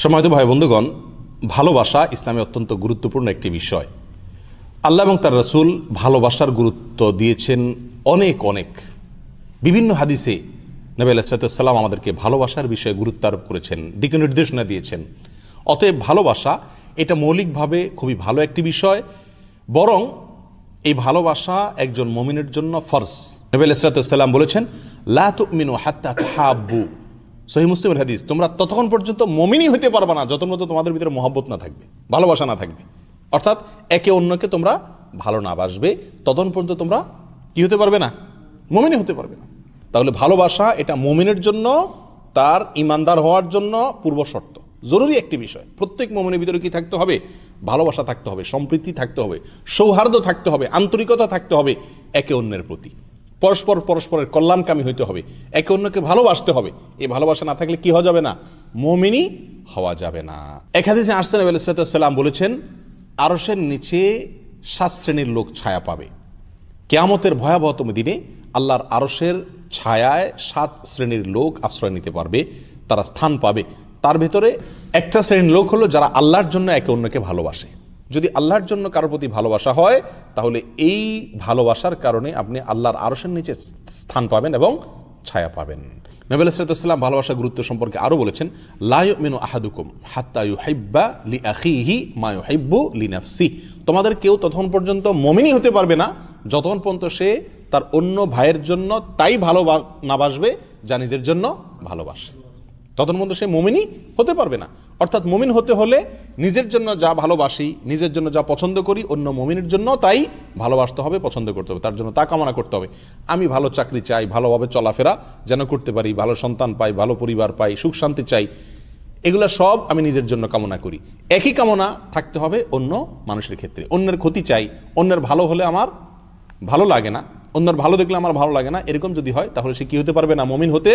সম্মানিত ভাই বন্ধুগণ, ভালোবাসা ইসলামে অত্যন্ত গুরুত্বপূর্ণ একটি বিষয়। আল্লাহ এবং তার রাসূল ভালোবাসার গুরুত্ব দিয়েছেন অনেক অনেক। বিভিন্ন হাদিসে নবী আলাইহিস সালাম আমাদেরকে ভালোবাসার বিষয়ে গুরুত্ব আরোপ করেছেন, দিক নির্দেশনা দিয়েছেন। অতএব ভালোবাসা এটা মৌলিকভাবে খুবই ভালো একটি বিষয়, বরং এই ভালোবাসা একজন মুমিনের জন্য ফরজ। নবী আলাইহিস সালাম বলেছেন, লা তুমিনু হাত্তা তাহাব্বু, সহিহ মুসলিমের হাদিস, তোমরা ততক্ষণ পর্যন্ত মুমিনই হতে পারবে না যতক্ষণ পর্যন্ত তোমাদের ভিতরে মহব্বত না থাকবে, ভালোবাসা না থাকবে। অর্থাৎ একে অন্যকে তোমরা ভালো না বাসবে ততক্ষণ পর্যন্ত তোমরা কি হতে পারবে না? মুমিনই হতে পারবে না। তাহলে ভালোবাসা এটা মুমিনের জন্য, তার ইমানদার হওয়ার জন্য পূর্ব শর্ত, জরুরি একটি বিষয়। প্রত্যেক মুমিনের ভিতরে কি থাকতে হবে? ভালোবাসা থাকতে হবে, সম্প্রীতি থাকতে হবে, সৌহার্দ্য থাকতে হবে, আন্তরিকতা থাকতে হবে একে অন্যের প্রতি। পরস্পরের কল্যাণকামী হইতে হবে, একে অন্যকে ভালোবাসতে হবে। এই ভালোবাসা না থাকলে কি হওয়া যাবে না? মুমিনই হওয়া যাবে না। এক হাদিসে আসছেন নবী আলাইহিস সালাম বলেছেন, আরশের নিচে 7 শ্রেণীর লোক ছায়া পাবে। কিয়ামতের ভয়াবহতম দিনে আল্লাহর আরশের ছায়ায় 7 শ্রেণীর লোক আশ্রয় নিতে পারবে, তারা স্থান পাবে। তার ভেতরে একটা শ্রেণীর লোক হলো যারা আল্লাহর জন্য একে অন্যকে ভালোবাসে। যদি আল্লাহর জন্য কারোর প্রতি ভালোবাসা হয়, তাহলে এই ভালোবাসার কারণে আপনি আল্লাহর আরশের নিচে স্থান পাবেন এবং ছায়া পাবেন। নবী আলাইহিস সালাম ভালোবাসার গুরুত্ব সম্পর্কে আরও বলেছেন, লা ইউমিনু আহাদুকুম হাত্তা ইউহিব্বা লিআখিহি মা ইউহিব্বু লিনাফসিহি, তোমাদের কেউ ততক্ষণ পর্যন্ত মুমিনই হতে পারবে না যতক্ষণ পর্যন্ত সে তার অন্য ভাইয়ের জন্য তাই ভালো না বাসবে যা নিজের জন্য ভালোবাসে। ততক্ষণ পর্যন্ত সে মুমিনই হতে পারবে না। অর্থাৎ মুমিন হতে হলে নিজের জন্য যা ভালোবাসি, নিজের জন্য যা পছন্দ করি, অন্য মুমিনের জন্য তাই ভালোবাসতে হবে, পছন্দ করতে হবে, তার জন্য তা কামনা করতে হবে। আমি ভালো চাকরি চাই, ভালোভাবে চলাফেরা যেন করতে পারি, ভালো সন্তান পাই, ভালো পরিবার পাই, সুখ শান্তি চাই, এগুলো সব আমি নিজের জন্য কামনা করি। একই কামনা থাকতে হবে অন্য মানুষের ক্ষেত্রে। অন্যের ক্ষতি চাই, অন্যের ভালো হলে আমার ভালো লাগে না, অন্যের ভালো দেখলে আমার ভালো লাগে না, এরকম যদি হয় তাহলে সে কি হতে পারবে না? মুমিন হতে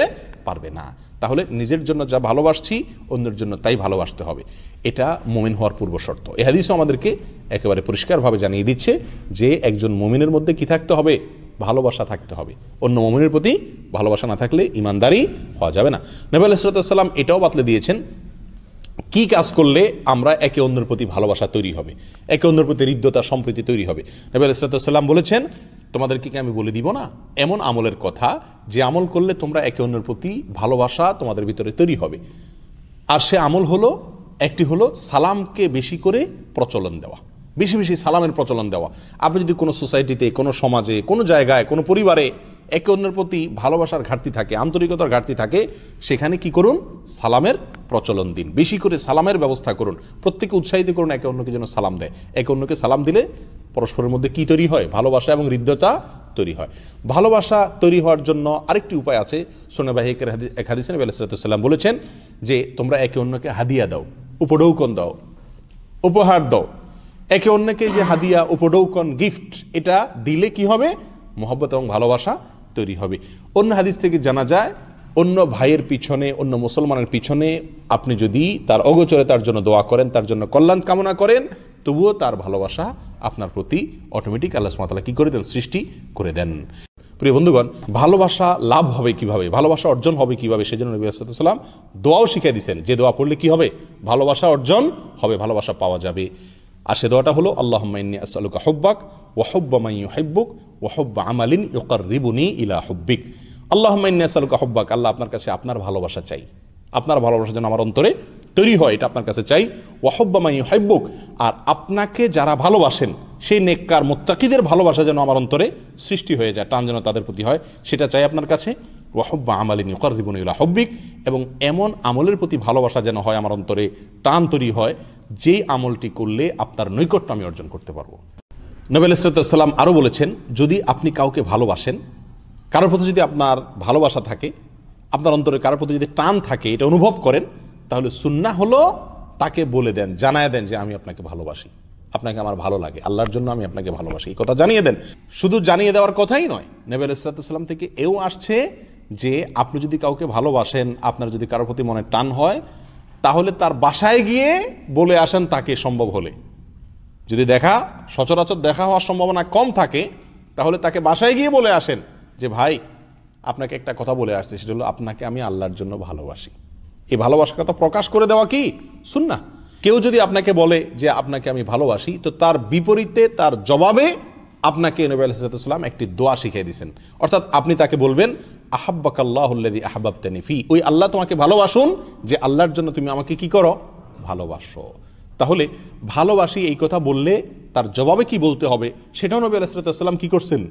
পারবে না। তাহলে নিজের জন্য যা ভালোবাসছি অন্যের জন্য তাই ভালোবাসতে হবে, এটা মুমিন হওয়ার পূর্ব শর্ত। এই হাদিসও আমাদেরকে একেবারে পরিষ্কারভাবে জানিয়ে দিচ্ছে যে একজন মুমিনের মধ্যে কি থাকতে হবে? ভালোবাসা থাকতে হবে। অন্য মুমিনের প্রতি ভালোবাসা না থাকলে ইমানদারি হওয়া যাবে না। নবী আলাইহিস সালাম এটাও বাতলে দিয়েছেন কি কাজ করলে আমরা একে অন্যের প্রতি ভালোবাসা তৈরি হবে, একে অন্যের প্রতি হৃদ্যতা সম্প্রীতি তৈরি হবে। নবী আলাইহিস সালাম বলেছেন, তোমাদেরকে কি আমি বলে দিব না এমন আমলের কথা যে আমল করলে তোমরা একে অন্যের প্রতি ভালোবাসা তোমাদের ভিতরে তৈরি হবে। আর সে আমল হলো, একটি হলো সালামকে বেশি করে প্রচলন দেওয়া, বেশি বেশি সালামের প্রচলন দেওয়া। আপনি যদি কোনো সোসাইটিতে, কোনো সমাজে, কোনো জায়গায়, কোনো পরিবারে একে অন্যের প্রতি ভালোবাসার ঘাটতি থাকে, আন্তরিকতার ঘাটতি থাকে, সেখানে কি করুন? সালামের প্রচলন দিন, বেশি করে সালামের ব্যবস্থা করুন। প্রত্যেকে উৎসাহিত করুন একে অন্যকে যেন সালাম দেয়। একে অন্যকে সালাম দিলে পরস্পরের মধ্যে কি তৈরি হয়? ভালোবাসা এবং হৃদ্যতা তৈরি হয়। ভালোবাসা তৈরি হওয়ার জন্য আরেকটি উপায় আছে। সুন্নাহবাহিকের এক হাদিসে নবী আলাইহিস সালাম বলেছেন যে তোমরা একে অন্যকে হাদিয়া দাও, উপঢৌকন দাও, উপহার দাও। একে অন্যকে যে হাদিয়া, উপঢৌকন, গিফট, এটা দিলে কি হবে? মহব্বত এবং ভালোবাসা তৈরি হবে। অন্য হাদিস থেকে জানা যায়, অন্য ভাইয়ের পিছনে, অন্য মুসলমানের পিছনে আপনি যদি তার অগোচরে তার জন্য দোয়া করেন, তার জন্য কল্যাণ কামনা করেন, তবুও তার ভালোবাসা আপনার প্রতি অটোমেটিক আল্লাহ সুবহানাহু ওয়া তাআলা কি করে দেন? সৃষ্টি করে দেন। প্রিয় বন্ধুগণ, ভালোবাসা লাভ হবে কিভাবে, ভালোবাসা অর্জন হবে কিভাবে, সেজন্য নবী সাল্লাল্লাহু আলাইহি ওয়াসাল্লাম দোয়াও শিখিয়ে দিয়েছেন, যে দোয়া পড়লে কি হবে? ভালোবাসা অর্জন হবে, ভালোবাসা পাওয়া যাবে। আর সে দোয়াটা হলো, আল্লাহুম্মা ইন্নী আসআলুকা হুব্বাক ওয়া হুব্বা মান ইউহিব্বুক ওয়া হুব্বা আমালিন ইউকাররিবুনি ইলা হুব্বিক। আল্লাহুম্মা ইন্নী আসআলুকা হুব্বাক, আল্লাহ আপনার কাছে আপনার ভালোবাসা চাই, আপনার ভালোবাসা যেন আমার অন্তরে তৈরি হয়, এটা আপনার কাছে চাই। ওয়া হুব্বা মান ইউহিব্বুক, আর আপনাকে যারা ভালোবাসেন সেই নেককার মুত্তাকিদের ভালোবাসা যেন আমার অন্তরে সৃষ্টি হয়ে যায়, টান যেন তাদের প্রতি হয়, সেটা চাই আপনার কাছে। ওয়া হুব্বা আমালিন ইউকাররিবুনি ইলা হুব্বিক, এবং এমন আমলের প্রতি ভালোবাসা যেন হয় আমার অন্তরে টান তৈরি হয়, যেই আমলটি করলে আপনার নৈকট্য আমি অর্জন করতে পারবো। নবী আলাইহিস সালাম আরও বলেছেন, যদি আপনি কাউকে ভালোবাসেন, কারোর প্রতি যদি আপনার ভালোবাসা থাকে, আপনার অন্তরে কারোর প্রতি যদি টান থাকে, এটা অনুভব করেন, তাহলে সুন্নাহ হলো তাকে বলে দেন, জানায় দেন যে আমি আপনাকে ভালোবাসি, আপনাকে আমার ভালো লাগে, আল্লাহর জন্য আমি আপনাকে ভালোবাসি, এই কথা জানিয়ে দেন। শুধু জানিয়ে দেওয়ার কথাই নয়, নবী আলাইহিস সালাম থেকে এও আসছে যে আপনি যদি কাউকে ভালোবাসেন, আপনার যদি কারোর প্রতি মনে টান হয়, তাহলে তার বাসায় গিয়ে বলে আসেন তাকে, সম্ভব হলে। যদি সচরাচর দেখা হওয়ার সম্ভাবনা কম থাকে, তাহলে তাকে বাসায় গিয়ে বলে আসেন যে ভাই, আপনাকে একটা কথা বলে আসছে, সেটা হলো আপনাকে আমি আল্লাহর জন্য ভালোবাসি। এই ভালোবাসার কথা প্রকাশ করে দেওয়া কি সুন্নাহ। কেউ যদি আপনাকে বলে যে আপনাকে আমি ভালোবাসি, তো তার বিপরীতে, তার জবাবে আপনাকে নবী আলাইহিস সালাম একটি দোয়া শিখিয়ে দিয়েছেন। অর্থাৎ আপনি তাকে বলবেন আহাব্বাকাল্লাহুল্লাযী আহবাবতানি ফি, ওই আল্লাহ তোমাকে ভালোবাসুন যে আল্লাহর জন্য তুমি আমাকে কি করো, ভালোবাসো। তাহলে ভালোবাসি এই কথা বললে তার জবাবে কি বলতে হবে সেটাও নবী আলাইহিস সালাম কি করছেন,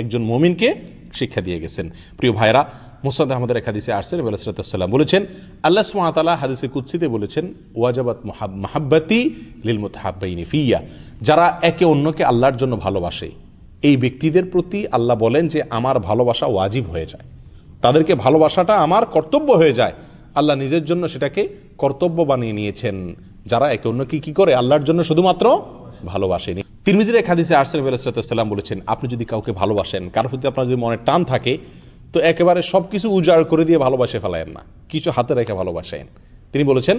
একজন মুমিনকে শিক্ষা দিয়ে গেছেন। প্রিয় ভাইরা, মুসনাদ আহমদের এক হাদিসে আসছে নবী আলাইহিস সালাম বলেছেন, আল্লাহ সুবহানাহু ওয়া তাআলা হাদিসে কুদসিতে বলেছেন, ওয়াজাবাত মাহাব্বাতি লিল মুতাহাব্বাইনি ফিয়া, যারা একে অন্যকে আল্লাহর জন্য ভালোবাসে এই ব্যক্তিদের প্রতি আল্লাহ বলেন যে আমার ভালোবাসা ওয়াজিব হয়ে যায়, তাদেরকে ভালোবাসাটা আমার কর্তব্য হয়ে যায়। আল্লাহ নিজের জন্য সেটাকে কর্তব্য বানিয়ে নিয়েছেন, যারা একে অন্যকে কি করে, আল্লাহর জন্য শুধুমাত্র ভালোবাসেনি। তিরমিজির এক হাদিসে আসছে নবী আলাইহিস সালাম বলেছেন, আপনি যদি কাউকে ভালোবাসেন, কারোর প্রতি আপনার যদি মনে টান থাকে, তো একেবারে সবকিছু উজাড় করে দিয়ে ভালোবাসে ফেলায়েন না, কিছু হাতে রেখে ভালোবাসেন। তিনি বলেছেন,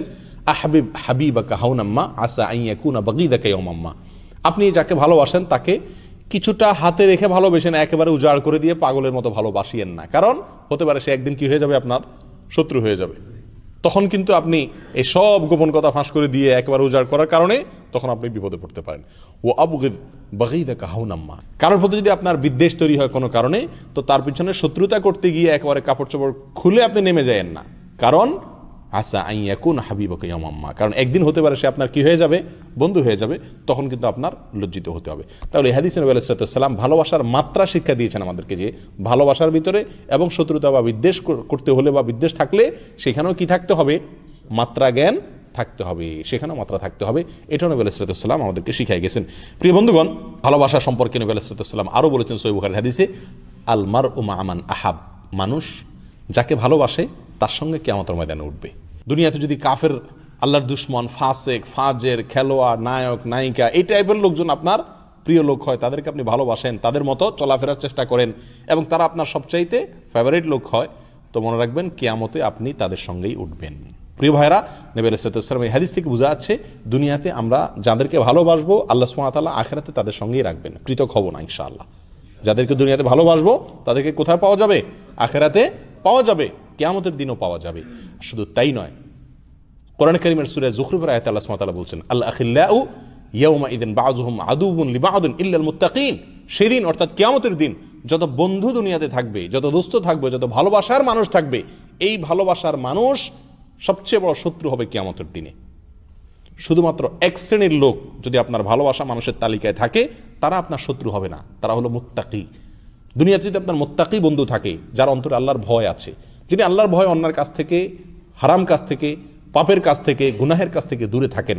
আহবিব হাবিবাকা হাউনাম্মা আসা আন ইয়াকুনা বাগীদাকা ইয়াওমাম্মা, আপনি যাকে ভালোবাসেন তাকে কিছুটা হাতে রেখে ভালোবেসেন, একেবারে উজাড় করে দিয়ে পাগলের মতো ভালোবাসিয়েন না, কারণ হতে পারে সে একদিন কি হয়ে যাবে, আপনার শত্রু হয়ে যাবে। তখন কিন্তু আপনি এই সব গোপন কথা ফাঁস করে দিয়ে একেবারে উজাড় করার কারণে তখন আপনি বিপদে পড়তে পারেন। ও আবগিদ বাগীদাকা হাউনাম্মা, কারোর প্রতি যদি আপনার বিদ্বেষ তৈরি হয় কোনো কারণে, তো তার পিছনে শত্রুতা করতে গিয়ে একেবারে কাপড় চোপড় খুলে আপনি নেমে যায়েন না, কারণ আসা আন ইয়াকুনা হাবিবাকা ইয়াওমাম্মা, কারণ একদিন হতে পারে সে আপনার কি হয়ে যাবে, বন্ধু হয়ে যাবে, তখন কিন্তু আপনার লজ্জিত হতে হবে। তাহলে হাদিসে নবী আলাইহিস সালাম ভালোবাসার মাত্রা শিক্ষা দিয়েছেন আমাদেরকে, যে ভালোবাসার ভিতরে এবং শত্রুতা বা বিদ্বেষ করতে হলে বা বিদ্বেষ থাকলে সেখানেও কি থাকতে হবে, মাত্রা জ্ঞান থাকতে হবে, সেখানেও মাত্রা থাকতে হবে। এটাও নবী আলাইহিস সালাম আমাদেরকে শিখিয়ে গেছেন। প্রিয় বন্ধুগণ, ভালোবাসা সম্পর্কে নবী আলাইহিস সালাম আরও বলেছেন সহিহ বুখারীর হাদিসে, আল মারউ মা মান আহাব, মানুষ যাকে ভালোবাসে তার সঙ্গে কিয়ামতের ময়দানে উঠবে। দুনিয়াতে যদি কাফের, আল্লাহর দুশমন, ফাসেক, ফাজের, খেলোয়াড়, নায়ক, নায়িকা, এই টাইপের লোকজন আপনার প্রিয় লোক হয়, তাদেরকে আপনি ভালোবাসেন, তাদের মতো চলাফেরার চেষ্টা করেন এবং তারা আপনার সবচাইতে ফেভারিট লোক হয়, তো মনে রাখবেন কিয়ামতে আপনি তাদের সঙ্গেই উঠবেন। প্রিয় ভাইরা, নবী আলাইহিস সালাম এই হাদিস থেকে বোঝা যাচ্ছে দুনিয়াতে আমরা যাদেরকে ভালোবাসবো আল্লাহ সুবহানাহু ওয়া তাআলা আখিরাতে তাদের সঙ্গেই রাখবেন, পৃথক হব না ইনশাআল্লাহ। যাদেরকে দুনিয়াতে ভালোবাসবো তাদেরকে কোথায় পাওয়া যাবে, আখিরাতে পাওয়া যাবে, কিয়ামতের দিনও পাওয়া যাবে। শুধু তাই নয়, কোরআন কারীমের সূরা যুখরুফের আয়াতে আল্লাহ সুবহানাহু ওয়া তাআলা বলছেন, আল আখিল্লাউ ইয়াওমা ইযিন বা'যুহুম আদুউন লিবা'দিন ইল্লাল মুত্তাকিন, সেদিন অর্থাৎ কিয়ামতের দিন যত বন্ধু দুনিয়াতে থাকবে, যত দোস্ত থাকবে, যত ভালোবাসার মানুষ থাকবে, এই ভালোবাসার মানুষ সবচেয়ে বড় শত্রু হবে কিয়ামতের দিনে। শুধুমাত্র এক শ্রেণীর লোক যদি আপনার ভালোবাসা মানুষের তালিকায় থাকে, তারা আপনার শত্রু হবে না, তারা হলো মুত্তাকি। দুনিয়াতে যদি আপনার মুত্তাকি বন্ধু থাকে, যার অন্তরে আল্লাহর ভয় আছে, যিনি আল্লাহর ভয়, অন্যার কাছ থেকে, হারাম কাজ থেকে, পাপের কাছ থেকে, গুনাহের কাছ থেকে দূরে থাকেন,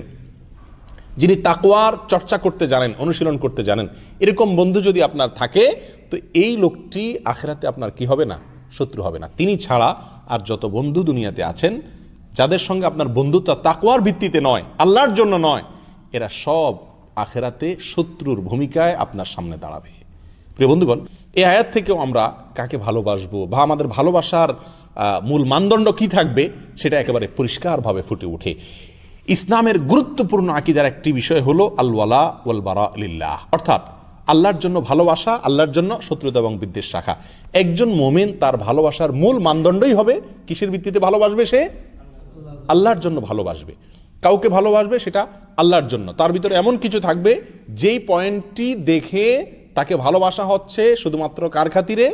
যিনি তাকওয়ার চর্চা করতে জানেন, অনুশীলন করতে জানেন, এরকম বন্ধু যদি আপনার থাকে, তো এই লোকটি আখিরাতে আপনার কি হবে না, শত্রু হবে না। তিনি ছাড়া আর যত বন্ধু দুনিয়াতে আছেন, যাদের সঙ্গে আপনার বন্ধুত্ব তাকওয়ার ভিত্তিতে নয়, আল্লাহর জন্য নয়, এরা সব আখিরাতে শত্রুর ভূমিকায় আপনার সামনে দাঁড়াবে। প্রিয় বন্ধুগণ, এই আয়াত থেকেও আমরা কাকে ভালোবাসবো বা আমাদের ভালোবাসার মূল মানদণ্ড কি থাকবে সেটা একেবারে পরিষ্কারভাবে ফুটে ওঠে। ইসলামের গুরুত্বপূর্ণ আকীদার একটি বিষয় হলো আল ওয়ালা ওয়াল বারা লিল্লাহ, অর্থাৎ আল্লাহর জন্য ভালোবাসা, আল্লাহর জন্য শত্রুতা এবং বিদ্বেষ রাখা। একজন মুমিন তার ভালোবাসার মূল মানদণ্ডই হবে কিসের ভিত্তিতে ভালোবাসবে, সে আল্লাহর জন্য ভালোবাসবে। কাউকে ভালোবাসবে সেটা আল্লাহর জন্য, তার ভিতরে এমন কিছু থাকবে যেই পয়েন্টটি দেখে তাকে ভালোবাসা হচ্ছে শুধুমাত্র কার খাতিরে,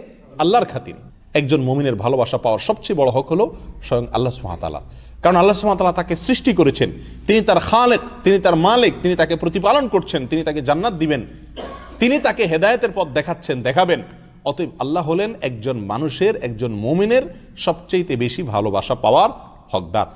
আল্লাহর খাতিরে। একজন মুমিনের ভালোবাসা পাওয়ার সবচেয়ে বড় হক হলো স্বয়ং আল্লাহ সুবহানাহু ওয়া তাআলা, কারণ আল্লাহ সুবহানাহু ওয়া তাআলা তাকে সৃষ্টি করেছেন, তিনি তার খালেক, তিনি তার মালিক, তিনি তাকে প্রতিপালন করছেন, তিনি তাকে জান্নাত দিবেন, তিনি তাকে হেদায়েতের পথ দেখাচ্ছেন, দেখাবেন। অতএব আল্লাহ হলেন একজন মানুষের, একজন মুমিনের সবচেয়ে বেশি ভালোবাসা পাওয়ার হকদার।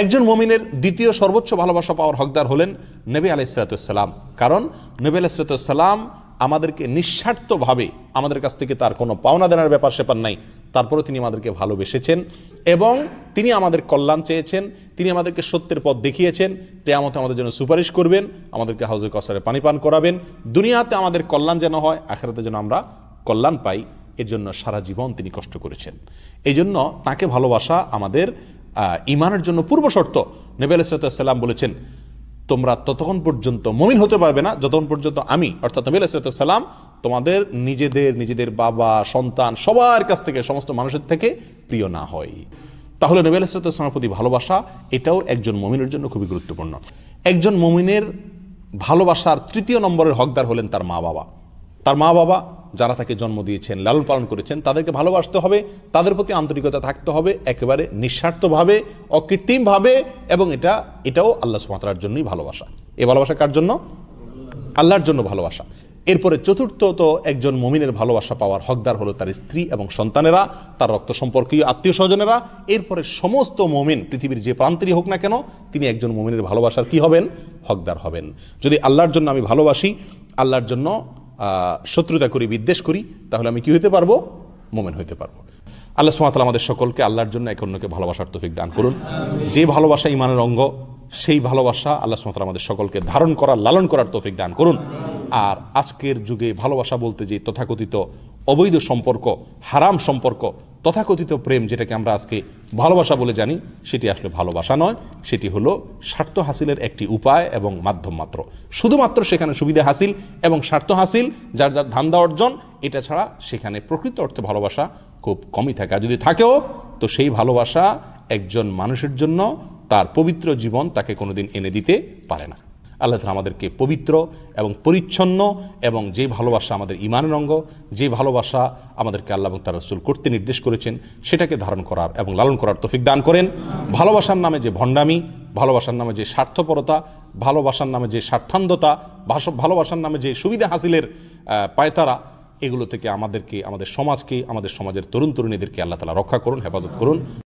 একজন মুমিনের দ্বিতীয় সর্বোচ্চ ভালোবাসা পাওয়ার হকদার হলেন নবী আলাইহিস সালাম, কারণ নবী আলাইহিস সালাম আমাদেরকে নিঃস্বার্থভাবে, আমাদের কাছ থেকে তার কোনো পাওনা দেনার ব্যাপার সেপার নাই, তারপরে তিনি আমাদেরকে ভালোবেসেছেন এবং তিনি আমাদের কল্যাণ চেয়েছেন, তিনি আমাদেরকে সত্যের পথ দেখিয়েছেন, কিয়ামতে আমাদের জন্য সুপারিশ করবেন, আমাদেরকে হাউজে কাউসারে পানি পান করাবেন। দুনিয়াতে আমাদের কল্যাণ যেন হয়, আখিরাতে যেন আমরা কল্যাণ পাই, এর জন্য সারা জীবন তিনি কষ্ট করেছেন। এই জন্য তাকে ভালোবাসা আমাদের ঈমানের জন্য পূর্ব শর্ত। নবী আলাইহিস সালাম বলেছেন, তোমরা ততক্ষণ পর্যন্ত মুমিন হতে পারবে না যতক্ষণ পর্যন্ত আমি, অর্থাৎ নবী আলাইহিস সালাম, তোমাদের নিজেদের বাবা, সন্তান, সবার কাছ থেকে, সমস্ত মানুষের থেকে প্রিয় না হয়। তাহলে নবী আলাইহিস সালামের প্রতি ভালোবাসা এটাও একজন মুমিনের জন্য খুবই গুরুত্বপূর্ণ। একজন মুমিনের ভালোবাসার তৃতীয় নম্বরের হকদার হলেন তার মা বাবা। তার মা বাবা যারা তাকে জন্ম দিয়েছেন, লালন পালন করেছেন, তাদেরকে ভালোবাসতে হবে, তাদের প্রতি আন্তরিকতা থাকতে হবে, একেবারে নিঃস্বার্থভাবে, অকৃত্রিমভাবে, এবং এটাও আল্লাহ সুবহানাহু ওয়া তাআলার জন্যই ভালোবাসা। এই ভালোবাসা কার জন্য? আল্লাহর জন্য ভালোবাসা। এরপরে চতুর্থত একজন মুমিনের ভালোবাসা পাওয়ার হকদার হলো তার স্ত্রী এবং সন্তানেরা, তার রক্ত সম্পর্কীয় আত্মীয় স্বজনেরা। এরপরে সমস্ত মুমিন পৃথিবীর যে প্রান্তেরই হোক না কেন, তিনি একজন মুমিনের ভালোবাসার কি হবেন? হকদার হবেন। যদি আল্লাহর জন্য আমি ভালোবাসি, আল্লাহর জন্য শত্রুতা করি, বিদ্বেষ করি, তাহলে আমি কি হইতে পারবো? মুমিন হইতে পারবো। আল্লাহ সুবহানাহু ওয়া তাআলা আমাদের সকলকে আল্লাহর জন্য একে অন্যকে ভালোবাসার তৌফিক দান করুন। যে ভালোবাসা ঈমানের অঙ্গ, সেই ভালোবাসা আল্লাহ সুবহানাহু ওয়া তাআলা আমাদের সকলকে ধারণ করার, লালন করার তৌফিক দান করুন। আর আজকের যুগে ভালোবাসা বলতে যে তথাকথিত অবৈধ সম্পর্ক, হারাম সম্পর্ক, তথাকথিত প্রেম, যেটাকে আমরা আজকে ভালোবাসা বলে জানি, সেটি আসলে ভালোবাসা নয়, সেটি হলো স্বার্থ হাসিলের একটি উপায় এবং মাধ্যম মাত্র। শুধুমাত্র সেখানে সুবিধা হাসিল এবং স্বার্থ হাসিল, যার যার ধান্দা অর্জন, এটা ছাড়া সেখানে প্রকৃত অর্থে ভালোবাসা খুব কমই থাকে। আর যদি থাকেও, তো সেই ভালোবাসা একজন মানুষের জন্য তার পবিত্র জীবন তাকে কোনোদিন এনে দিতে পারে না। আল্লাহ তাআলা আমাদেরকে পবিত্র এবং পরিচ্ছন্ন, এবং যে ভালোবাসা আমাদের ঈমানের অঙ্গ, যে ভালোবাসা আমাদেরকে আল্লাহ এবং তার রাসূল করতে নির্দেশ করেছেন, সেটাকে ধারণ করার এবং লালন করার তৌফিক দান করেন। ভালোবাসার নামে যে ভণ্ডামি, ভালোবাসার নামে যে স্বার্থপরতা, ভালোবাসার নামে যে স্বার্থান্ধতা, ভালোবাসার নামে যে সুবিধা হাসিলের পায়তারা, এগুলো থেকে আমাদেরকে, আমাদের সমাজকে, আমাদের সমাজের তরুণ তরুণীদেরকে আল্লাহ তাআলা রক্ষা করুন, হেফাজত করুন।